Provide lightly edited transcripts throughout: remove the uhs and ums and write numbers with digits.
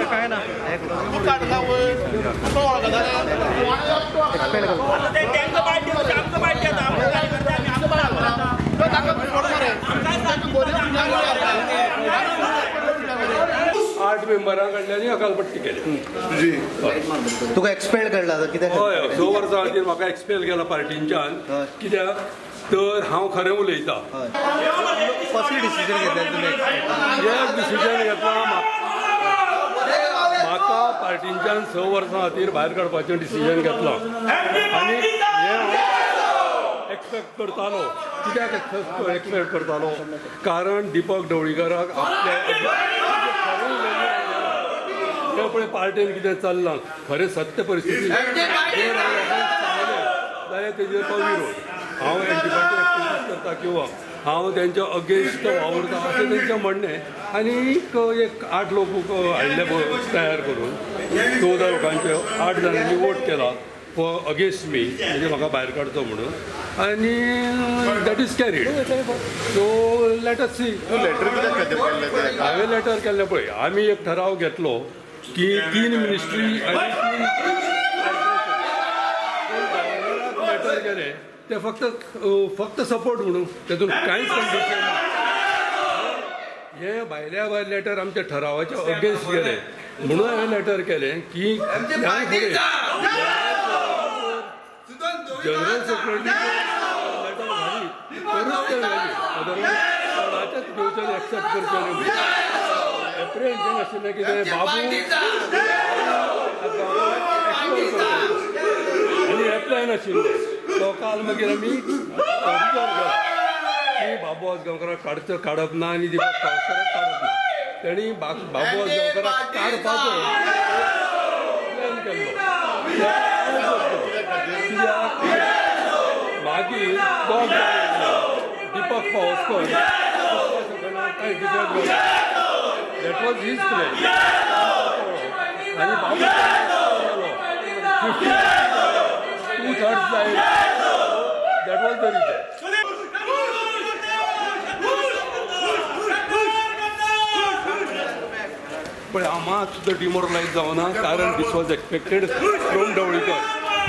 काय ना आठ मेंबरां कडल्यान हकालपट्टी केली. तुका एक्सपेल कळला कित्याक? हय 6 वर्सां खातीर म्हाका एक्सपेल केला पार्टींच्यान. कित्याक तर हांव खरें उलयतां. कसली डिसिजन घेतलें तुमी? एक डिसिजन घेतला म्हाका पार्टींच्यान 6 वर्सां खातीर भायर काडपाचें डिसिजन घेतलां. आनी हें एक्सपेक्ट करतालो. कित्याक एक्सपेक्ट करतालो? कारण दिपक ढवळीकराक आपल्या पळय पार्टेन कितें चल्लां खरें सत्य परिस्थिती जाल्यार तेजेर तो विरोध. हांव एंटीपार्टी एक्टिविटीज करता किंवा हांव तेंच्या अगेन्स्ट वावरता अशें तेंचें म्हणणें. आनी एक 8 लोक हाडले तयार करून 14 लोकांचे 8 जाणांनी वोट केला अगेन्स्ट मी, म्हणजे म्हाका भायर काडचो म्हणून. आनी that is carried. So let us see. हांवें लेटर केल्लें पळय. आमी एक ठराव घेतलो की 3 मिनिस्ट्री आनी 3 लेटर केले ते फक्त सपोर्ट म्हणून, तेतून कांयच कंडिशन ना. हे भायल्या भायर लेटर आमच्या ठरावाच्या अगेन्स्ट गेले म्हणून हांवें लेटर केलें की जनरल सेक्रेटरी लेटर घाली तरच ते घाली. अदरवायज फ्युचर एक्सेप्ट करचें एप्रिहेन्शन आशिल्लें कितें बाबू आनी एप्लाय नाशिल्लें. तो काल मागीर आमी विचार केलो की बाबू आजगांवकाराक काडप ना आनी दिपक पावसाराक काडप ना. तेणी बाबू आजगांवकाराक काडपाचो प्लॅन केल्लो. मागीर दीपक पावसकर कांय दुसऱ्या दॅट वॉज हीज प्लॅन. आनी बाबू 2/3 जाय. That was the reason. पण हांव मात सुद्दां डिमोरलायज जावना. कारण this was expected from Dhavalikar.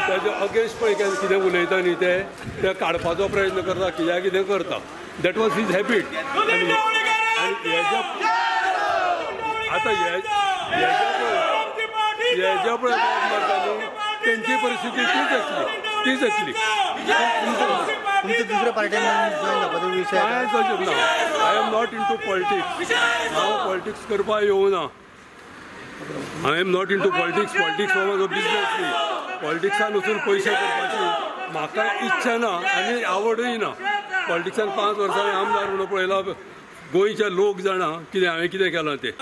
त्याच्या अगेन्स्ट पळय कितें उलयता न्ही ते काडपाचो प्रयत्न करता, कितें करता. That was his habit. आनी हेज्या आतां हेज्या पळय मारता न्ही तेंची परिस्थिती तीच आसली. तुमच्या दुसऱ्या पार्ट्यान जॉइन जावपाचो विशय कांयच अशें ना. I am not into politics. हांव पॉलिटिक्स करपाक येवना. I am not into politics. Politics हो म्हजो बिजनेस न्ही. पॉलिटिक्सान वचून पयशे करपाची म्हाका इच्छा ना आनी आवडूय ना. पॉलिटिक्सान 5 वर्सां हांवें आमदार म्हणून पळयला. गोंयचे लोक जाणा हांवें कितें केलां तें.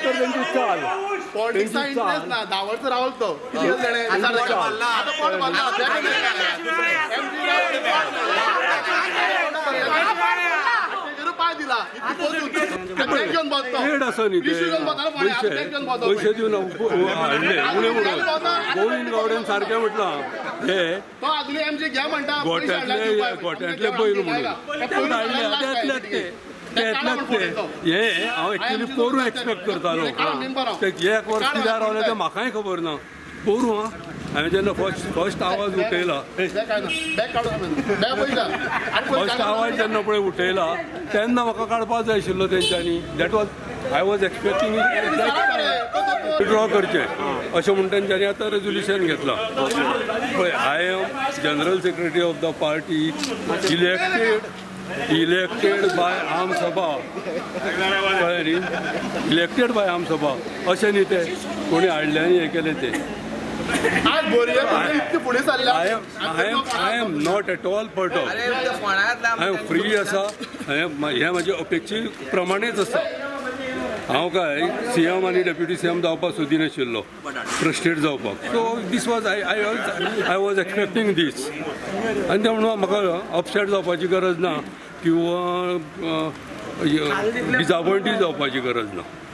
तेंची चाल पेड आसा न्ही ते पयशे दिवन हाडले उणे म्हणून. गोविंद गावडेन सारकें म्हटलां हे गोठ्यांतले बैल म्हणून हाडले. तेतलेच ते हे हांव एक्चुली पोरू एक्सपेक्ट करतालो. ते 1 वर्स कित्याक रावलें तें म्हाकाय खबर ना. पोरू हांवें जेन्ना फर्स्ट आवाज उठयला जेन्ना पळय उठयला तेन्ना म्हाका काडपाक जाय आशिल्लो तेंच्यांनी. That was I was expecting withdraw करचें अशें म्हणून तेंच्यांनी आतां रेजोल्युशन घेतलां. पळय I am general secretary of the party elected by आम सभा. कळ्ळें न्ही. इलेक्टेड बाय आम सभा अशें न्ही ते कोणी हाडल्यानी हें केलें तें. I am not at all part of. हांव फ्री आसा. हें म्हाजे अपेक्षे प्रमाणेच आसा. हांव काय CM आनी डेप्युटी CM जावपाक सोदिनाशिल्लो, फ्रस्ट्रेट जावपाक. So this was I was expecting this. आनी ते म्हणून म्हाका अपसेट जावपाची गरज ना किंवा डिसअपॉयंटीड जावपाची गरज ना.